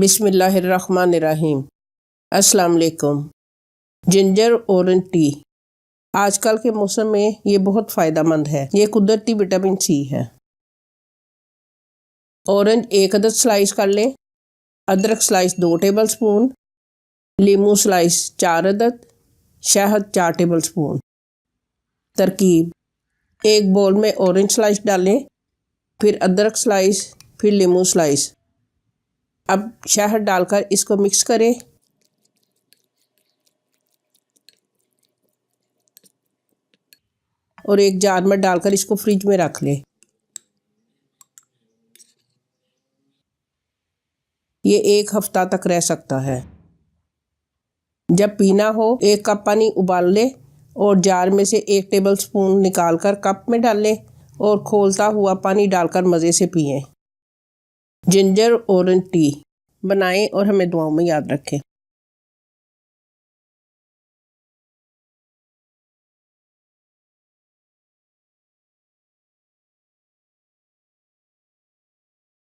बिस्मिल्लाहिर्रहमानिर्रहीम। अस्सलाम वालेकुम। जिंजर ऑरेंज टी आजकल के मौसम में ये बहुत फ़ायदेमंद है। ये कुदरती विटामिन सी है। ऑरेंज 1 अदद स्लाइस कर लें। अदरक स्लाइस 2 टेबल स्पून, लीमू स्लाइस 4 अदद, शहद 4 टेबल स्पून। तरकीब: एक बोल में ऑरेंज स्लाइस डालें, फिर अदरक स्लाइस, फिर लीमू स्लाइस। अब शहद डालकर इसको मिक्स करें। और एक जार में डालकर इसको फ्रिज में रख लें। ये 1 हफ्ता तक रह सकता है। जब पीना हो 1 कप पानी उबाल लें और जार में से 1 टेबल स्पून निकालकर कप में डाल लें और खौलता हुआ पानी डालकर मज़े से पिएं। जिंजर ऑरेंज टी बनाएं और हमें दुआओं में याद रखें।